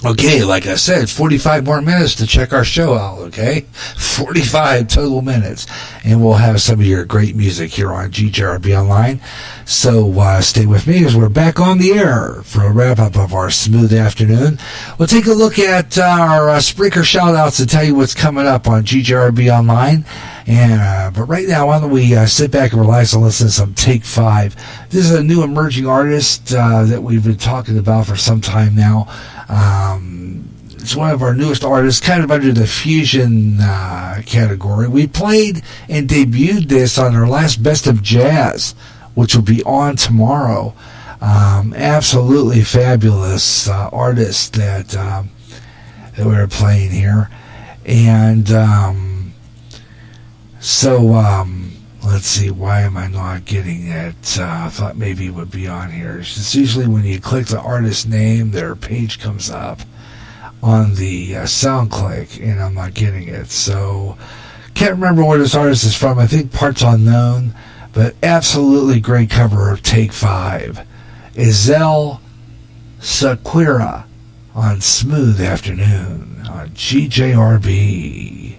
Okay, like I said, 45 more minutes to check our show out, okay? 45 total minutes. And we'll have some of your great music here on GJRB Online. So stay with me as we're back on the air for a wrap-up of our smooth afternoon. We'll take a look at our Spreaker shout-outs and tell you what's coming up on GJRB Online. But right now, why don't we sit back and relax and listen to some Take 5. This is a new emerging artist that we've been talking about for some time now. It's one of our newest artists, kind of under the fusion category. We played and debuted this on our last Best of Jazz, which will be on tomorrow. Absolutely fabulous artist that we were playing here. And let's see, why am I not getting it? I thought maybe it would be on here. It's usually when you click the artist name, their page comes up on the sound click, and I'm not getting it. So, can't remember where this artist is from. I think Parts Unknown, but absolutely great cover of Take 5. Ezel Saquira on Smooth Afternoon on GJRB.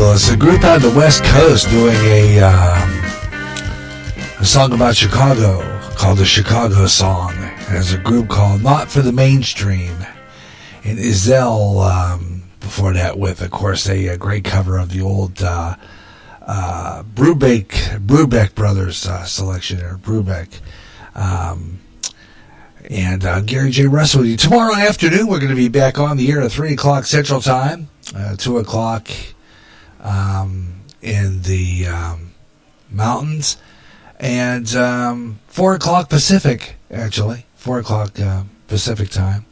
Fabulous. A group out of the West Coast doing a song about Chicago called the Chicago Song. There's a group called Not for the Mainstream. And Izelle, before that, with, of course, a great cover of the old Brubeck Brothers selection, or Brubeck. And Gary J. Russell with you. Tomorrow afternoon, we're going to be back on the air at 3 o'clock Central Time, 2 o'clock in the mountains, and 4 o'clock Pacific, actually. 4 o'clock Pacific Time.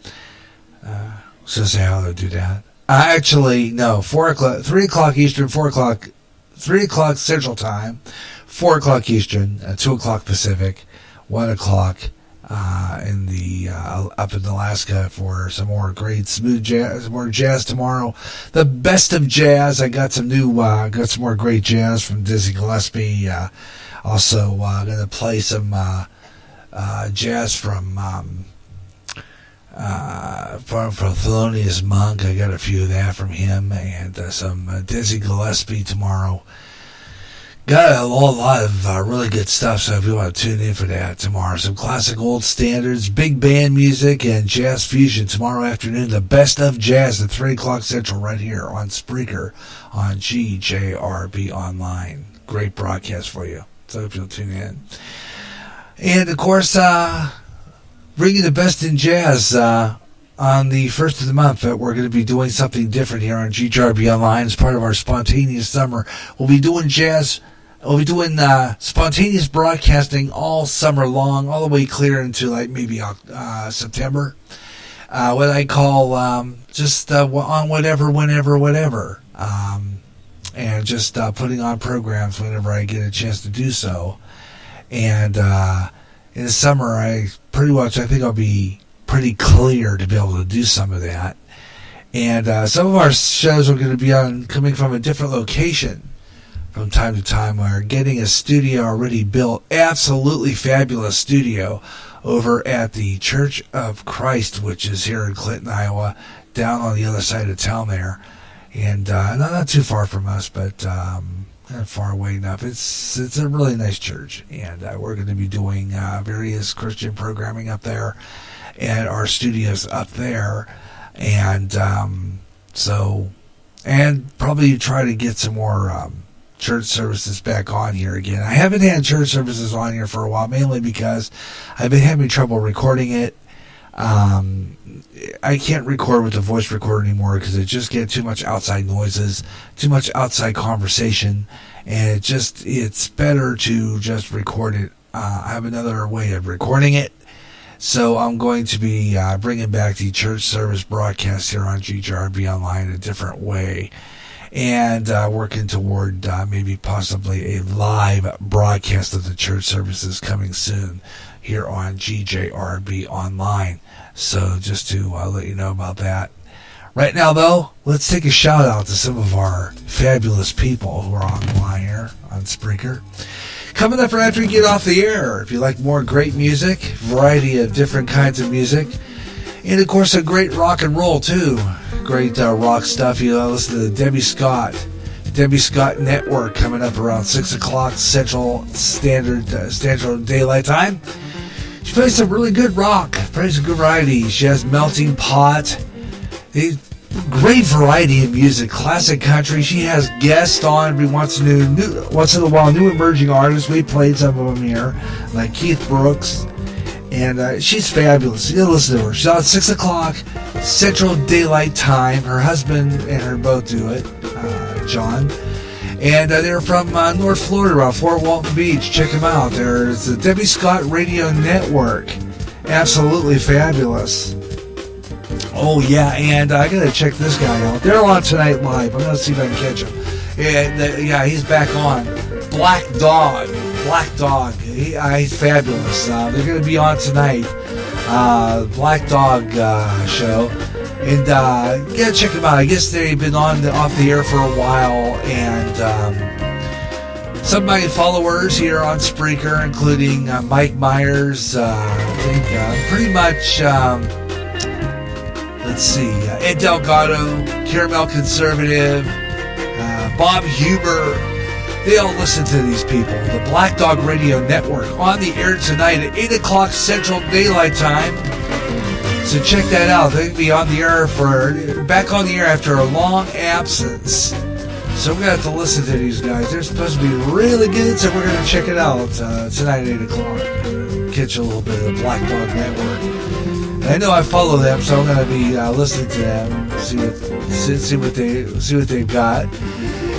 So say how to do that. Actually, no, 4 o'clock, 3 o'clock Eastern, 4 o'clock, 3 o'clock Central Time, 4 o'clock Eastern, 2 o'clock Pacific, 1 o'clock in the up in Alaska for some more great smooth jazz, some more jazz tomorrow. The best of jazz. I got some new, got some more great jazz from Dizzy Gillespie. Also, gonna play some jazz from Thelonious Monk. I got a few of that from him, and some Dizzy Gillespie tomorrow. Got a lot of really good stuff, so if you want to tune in for that tomorrow. Some classic old standards, big band music, and jazz fusion tomorrow afternoon. The best of jazz at 3 o'clock Central right here on Spreaker on GJRB Online. Great broadcast for you, so I hope you'll tune in. And, of course, bringing the best in jazz on the first of the month. We're going to be doing something different here on GJRB Online as part of our spontaneous summer. We'll be doing jazz. We'll be doing spontaneous broadcasting all summer long, all the way clear into like maybe September. What I call just on whatever, whenever, whatever. And just putting on programs whenever I get a chance to do so. And in the summer, I think I'll be pretty clear to be able to do some of that. And some of our shows are going to be coming from a different location from time to time. We're getting a studio already built, absolutely fabulous studio over at the Church of Christ, which is here in Clinton, Iowa, down on the other side of town there. And not too far from us, but not far away enough. It's a really nice church, and we're going to be doing various Christian programming up there at our studios up there, and probably try to get some more church services back on here again. I haven't had church services on here for a while, mainly because I've been having trouble recording it. I can't record with the voice recorder anymore because it just gets too much outside noises, too much outside conversation, and it's better to just record it. I have another way of recording it, so I'm going to be bringing back the church service broadcast here on GJRB Online a different way, and working toward maybe possibly a live broadcast of the church services coming soon here on GJRB Online. So just to let you know about that. Right now, though, let's take a shout out to some of our fabulous people who are on the line here on Spreaker. Coming up right after we get off the air, if you like more great music, variety of different kinds of music, and of course a great rock and roll too. Great rock stuff. You listen to the Debbie Scott Network coming up around 6 o'clock Central Daylight Time. She plays some really good rock, plays a good variety. She has Melting Pot, a great variety of music, classic country. She has guests on every once in a while, new emerging artists. We played some of them here, like Keith Brooks, and she's fabulous. You listen to her. She's on 6 o'clock Central Daylight Time. Her husband and her both do it, John. And they're from North Florida, around Fort Walton Beach. Check them out. There's the Debbie Scott Radio Network. Absolutely fabulous. Oh, yeah, and I got to check this guy out. They're on tonight live. I'm going to see if I can catch him. Yeah, he's back on. Black Dog. He's fabulous. They're going to be on tonight. Black Dog show. And yeah, check them out. I guess they've been off the air for a while, and some of my followers here on Spreaker, including Mike Myers, I think pretty much, let's see, Ed Delgado, Caramel Conservative, Bob Huber. They all listen to these people. The Black Dog Radio Network on the air tonight at 8 o'clock Central Daylight Time. So check that out. They'll be on the air back on the air after a long absence. So we're going to have to listen to these guys. They're supposed to be really good, so we're going to check it out tonight at 8 o'clock. Catch a little bit of the Black Dog Network. And I know I follow them, so I'm going to be listening to them, see what they've got.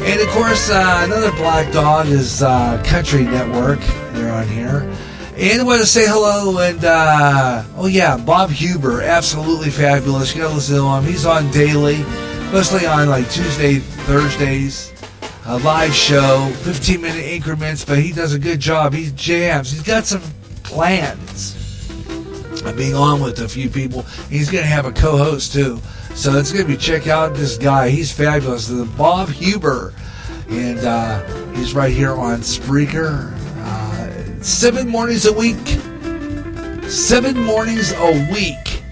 And of course, another Black Dog is Country Network. They're on here. And I want to say hello and, Bob Huber, absolutely fabulous. You got to listen to him. He's on daily, mostly on like Tuesday, Thursdays, a live show, 15-minute increments, but he does a good job. He jams. He's got some plans. I'm being on with a few people. He's going to have a co-host too. So it's going to be, check out this guy. He's fabulous. The Bob Huber. And he's right here on Spreaker. 7 mornings a week. 7 mornings a week.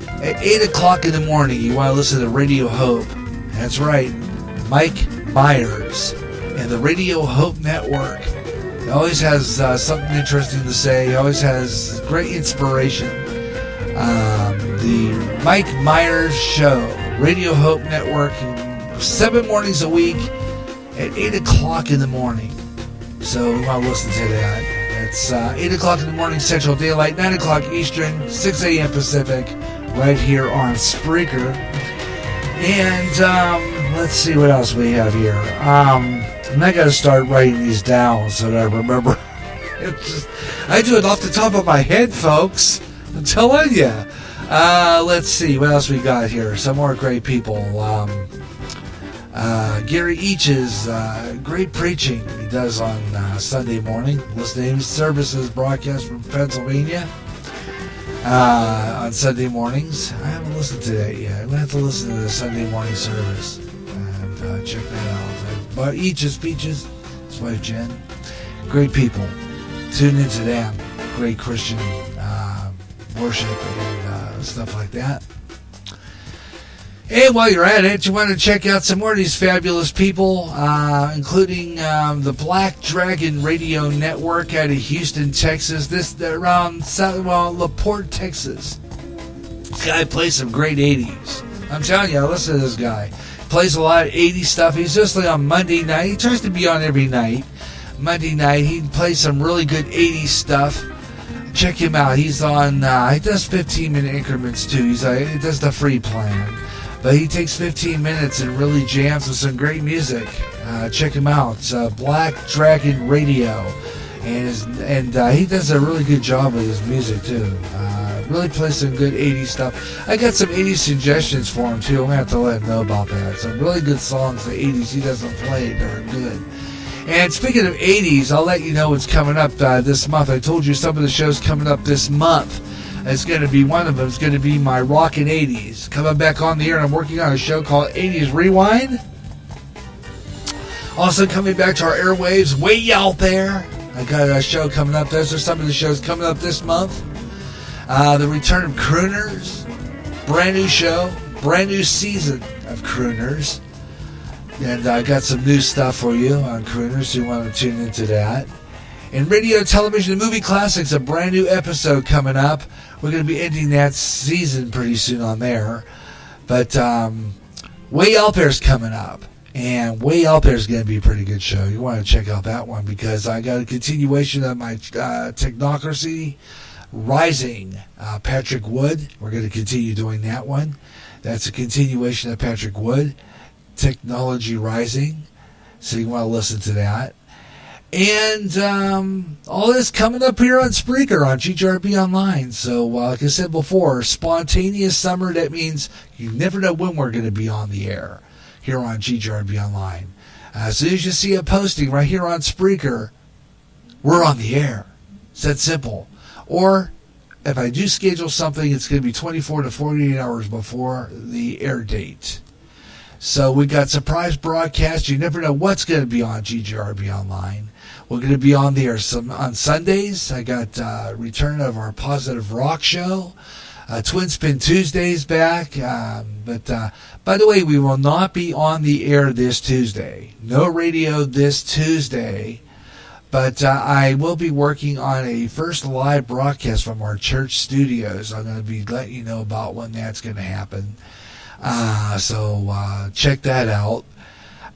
At 8 o'clock in the morning, you want to listen to Radio Hope. That's right. Mike Myers and the Radio Hope Network. He always has something interesting to say. He always has great inspiration. The Mike Myers Show, Radio Hope Network, 7 mornings a week at 8 o'clock in the morning. So we want to listen to that. It's 8 o'clock in the morning Central Daylight, 9 o'clock Eastern, 6 a.m. Pacific, right here on Spreaker. And let's see what else we have here. I'm not going to start writing these down so that I remember. I do it off the top of my head, folks. I'm telling you. Let's see what else we got here. Some more great people. Gary Each's great preaching he does on Sunday morning. Listen to his services broadcast from Pennsylvania on Sunday mornings. I haven't listened to that yet. I'm going to have to listen to the Sunday morning service and check that out. But Each's Peaches, his wife Jen, great people. Tune into them. Great Christian worship and stuff like that. And while you're at it, you want to check out some more of these fabulous people, including the Black Dragon Radio Network out of Houston, Texas. Around LaPorte, Texas. This guy plays some great 80s. I'm telling you, listen to this guy. Plays a lot of 80s stuff. He's just like on Monday night. He tries to be on every night. Monday night, he plays some really good 80s stuff. Check him out. He's on, he does 15-minute increments too. He does the free plan. But he takes 15 minutes and really jams with some great music. Check him out. It's Black Dragon Radio. And he does a really good job with his music too. Really plays some good 80s stuff. I got some 80s suggestions for him too. I'm going to have to let him know about that. Some really good songs, the 80s he doesn't play. They're good. And speaking of 80s, I'll let you know what's coming up this month. I told you some of the shows coming up this month. It's going to be one of them. It's going to be my Rockin' 80s. Coming back on the air, and I'm working on a show called 80s Rewind. Also coming back to our airwaves, way out there. I got a show coming up. Those are some of the shows coming up this month. The return of Crooners. Brand new show. Brand new season of Crooners. And I got some new stuff for you on Crooners, so you want to tune into that. And radio, television, and movie classics, a brand new episode coming up. We're going to be ending that season pretty soon on there. But Way Out There's coming up. And Way Out There's going to be a pretty good show. You want to check out that one because I got a continuation of my Technocracy Rising. Patrick Wood, we're going to continue doing that one. That's a continuation of Patrick Wood. Technology Rising. So you want to listen to that. And all this coming up here on Spreaker on GRB Online. So like I said before, spontaneous summer, that means you never know when we're going to be on the air here on GRB Online. As soon as you see a posting right here on Spreaker, we're on the air. It's that simple. Or if I do schedule something, it's going to be 24 to 48 hours before the air date. So we got surprise broadcasts. You never know what's going to be on GRB Online. We're going to be on the air on Sundays. I got return of our Positive Rock show. Twin Spin Tuesday's back. But by the way, we will not be on the air this Tuesday. No radio this Tuesday. But I will be working on a first live broadcast from our church studios. I'm going to be letting you know about when that's going to happen. So check that out.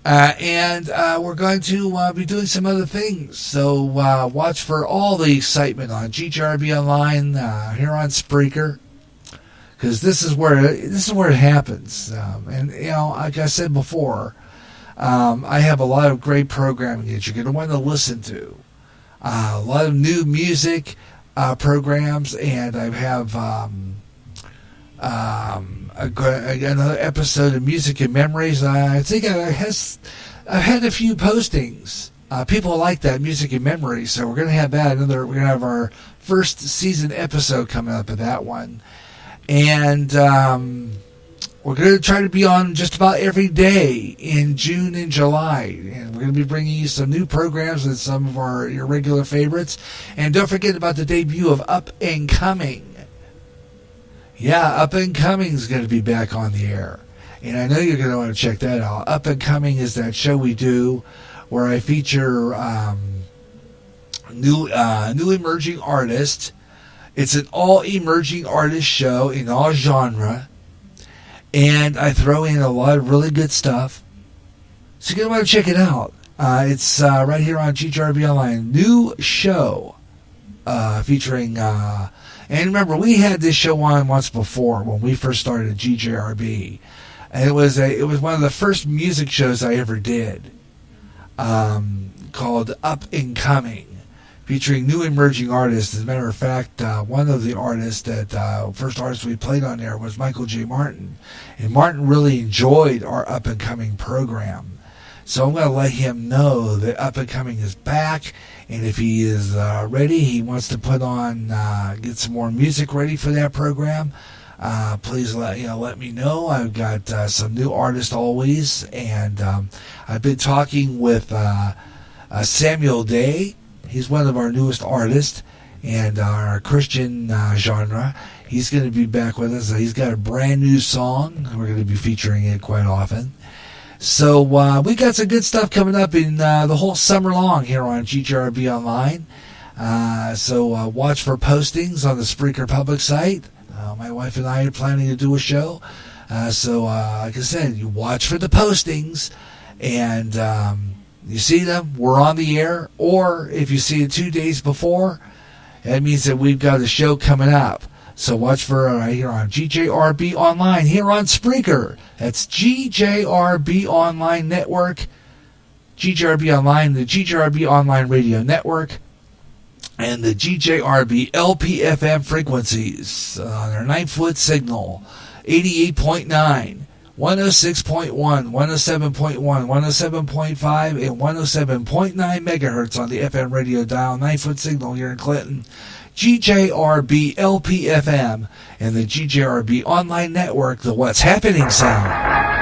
And we're going to be doing some other things. So watch for all the excitement on GJRB Online here on Spreaker, because this is where it happens. And like I said before, I have a lot of great programming that you're going to want to listen to. A lot of new music programs, and I have another episode of Music and Memories. I think I've had a few postings. People like that, Music and Memories, so we're going to have that. We're going to have our first season episode coming up of that one. And we're going to try to be on just about every day in June and July. And we're going to be bringing you some new programs and some of your regular favorites. And don't forget about the debut of Up and Coming. Yeah, Up and Coming is going to be back on the air. And I know you're going to want to check that out. Up and Coming is that show we do where I feature new emerging artists. It's an all emerging artist show in all genre. And I throw in a lot of really good stuff. So you're going to want to check it out. It's right here on GJRB Online. New show featuring... and remember, we had this show on once before when we first started at GJRB. And it was one of the first music shows I ever did, called Up and Coming, featuring new emerging artists. As a matter of fact, one of the artists first artist we played on there was Michael J. Martin. And Martin really enjoyed our Up and Coming program. So I'm going to let him know that Up and Coming is back. And if he is ready, he wants to put on, get some more music ready for that program, please let me know. I've got some new artists always, and I've been talking with Samuel Day. He's one of our newest artists, and our Christian genre. He's going to be back with us. He's got a brand new song. We're going to be featuring it quite often. So we got some good stuff coming up in the whole summer long here on GJRB Online. So watch for postings on the Spreaker public site. My wife and I are planning to do a show. So like I said, you watch for the postings, and you see them, we're on the air. Or if you see it 2 days before, that means that we've got a show coming up. So watch for right here on GJRB Online, here on Spreaker. That's GJRB Online Network, GJRB Online, the GJRB Online Radio Network, and the GJRB LPFM frequencies on our 9-foot signal, 88.9, 106.1, 107.1, 107.5, and 107.9 megahertz on the FM radio dial, 9-foot signal here in Clinton. GJRB LPFM and the GJRB Online Network, the What's Happening sound.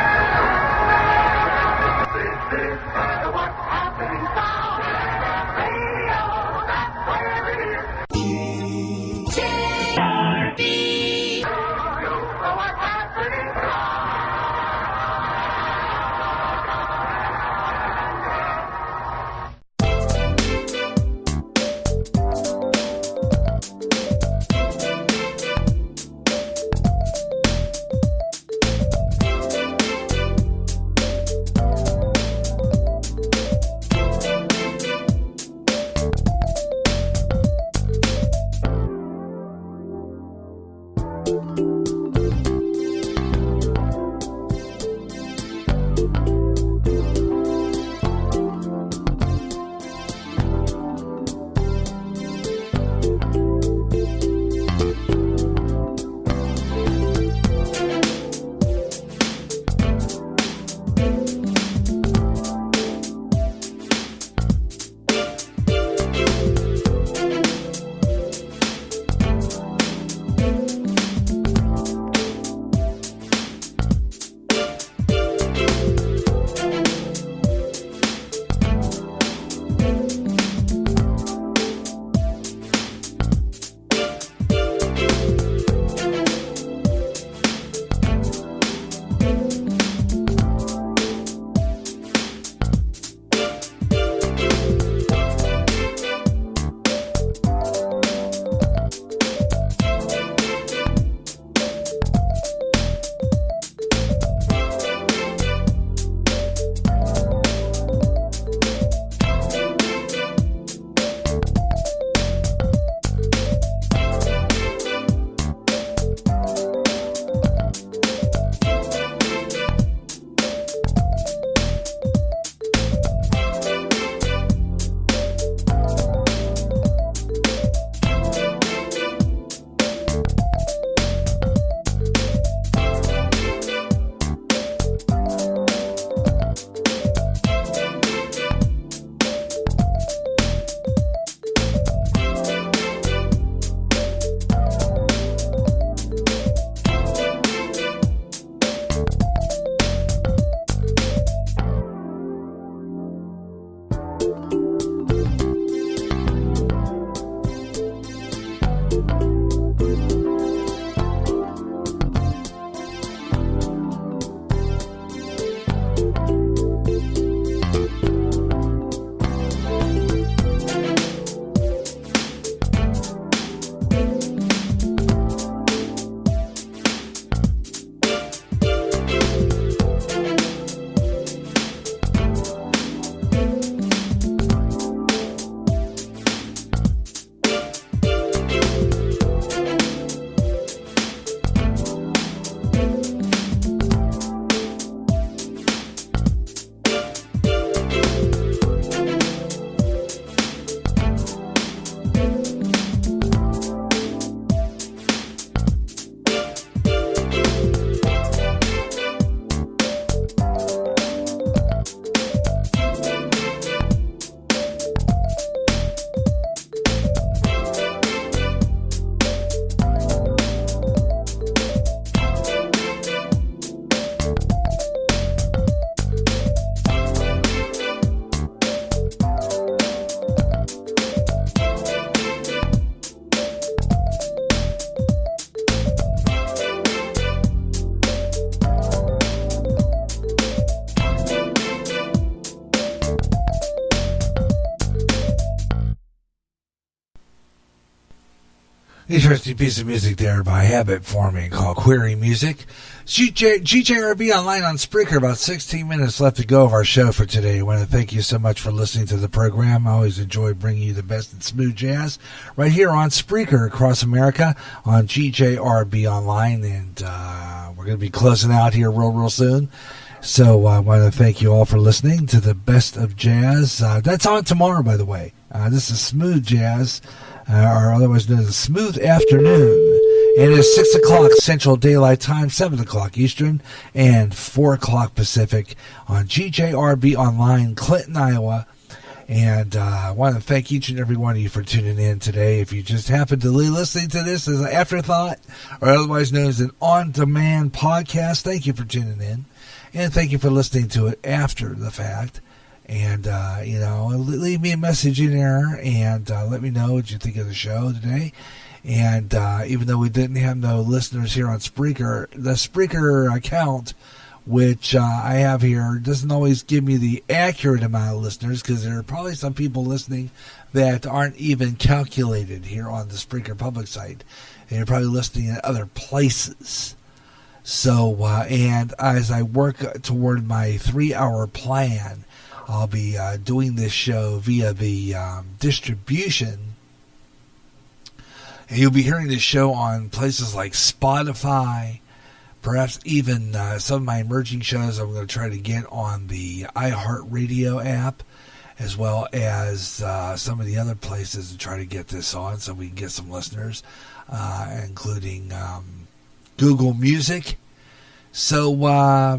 Interesting piece of music there by Habit Forming called Query Music. GJRB online on Spreaker. About 16 minutes left to go of our show for today. I want to thank you so much for listening to the program. I always enjoy bringing you the best in smooth jazz right here on Spreaker across America on GJRB online. And we're going to be closing out here real soon. So I want to thank you all for listening to the best of jazz. That's on tomorrow, by the way. This is Smooth Jazz, or otherwise known as Smooth Afternoon. And it is 6 o'clock Central Daylight Time, 7 o'clock Eastern, and 4 o'clock Pacific on GJRB Online, Clinton, Iowa. And I want to thank each and every one of you for tuning in today. If you just happen to be listening to this as an afterthought, or otherwise known as an on-demand podcast, thank you for tuning in. And thank you for listening to it after the fact. And, leave me a message in there and let me know what you think of the show today. And even though we didn't have no listeners here on Spreaker, the Spreaker account, which I have here, doesn't always give me the accurate amount of listeners because there are probably some people listening that aren't even calculated here on the Spreaker public site. And you're probably listening in other places. So, and as I work toward my 3-hour plan, I'll be doing this show via the distribution. And you'll be hearing this show on places like Spotify, perhaps even some of my emerging shows I'm going to try to get on the iHeartRadio app, as well as some of the other places to try to get this on so we can get some listeners, including Google Music. So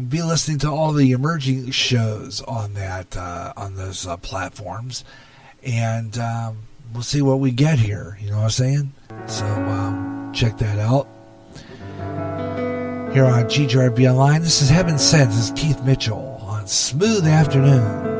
be listening to all the emerging shows on that on those platforms, and we'll see what we get here. You know what I'm saying? So check that out. Here on GJRB Online, this is Heaven Sent. This is Keith Mitchell on Smooth Afternoon.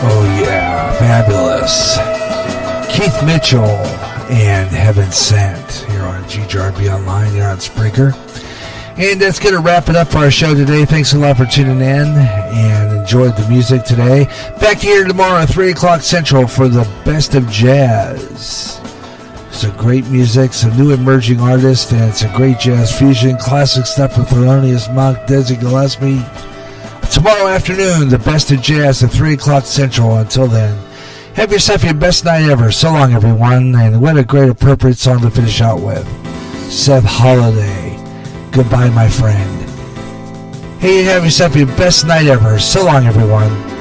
Oh yeah, fabulous. Keith Mitchell and Heaven Sent here on GJRB Online, here on Spreaker. And that's going to wrap it up for our show today. Thanks a lot for tuning in and enjoyed the music today. Back here tomorrow at 3 o'clock Central for the best of jazz. Some great music, some new emerging artists, and it's a great jazz fusion. Classic stuff with Thelonious Monk, Dizzy Gillespie. Tomorrow afternoon, the best of jazz at 3 o'clock Central. Until then, have yourself your best night ever. So long, everyone. And what a great appropriate song to finish out with. Seth Holiday, Goodbye, My Friend. Hey, have yourself your best night ever. So long, everyone.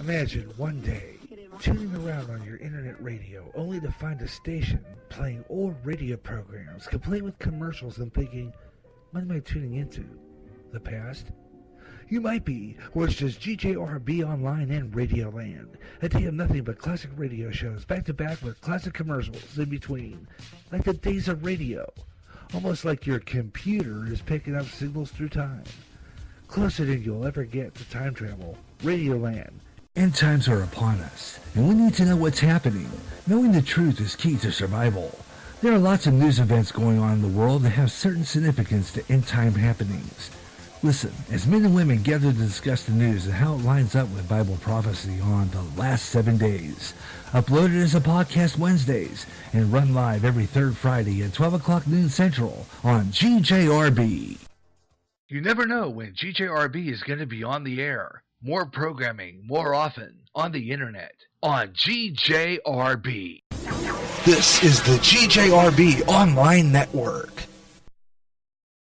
Imagine one day tuning around on your internet radio only to find a station playing old radio programs complete with commercials and thinking, what am I tuning into? The past? You might be, or it's just GJRB Online and Radioland. A day of nothing but classic radio shows, back to back with classic commercials in between. Like the days of radio. Almost like your computer is picking up signals through time. Closer than you'll ever get to time travel. Radioland. End times are upon us, and we need to know what's happening. Knowing the truth is key to survival. There are lots of news events going on in the world that have certain significance to end time happenings. Listen, as men and women gather to discuss the news and how it lines up with Bible prophecy on the last 7 days. Uploaded as a podcast Wednesdays and run live every third Friday at 12 o'clock noon Central on GJRB. You never know when GJRB is going to be on the air. More programming, more often, on the internet, on GJRB. This is the GJRB Online Network.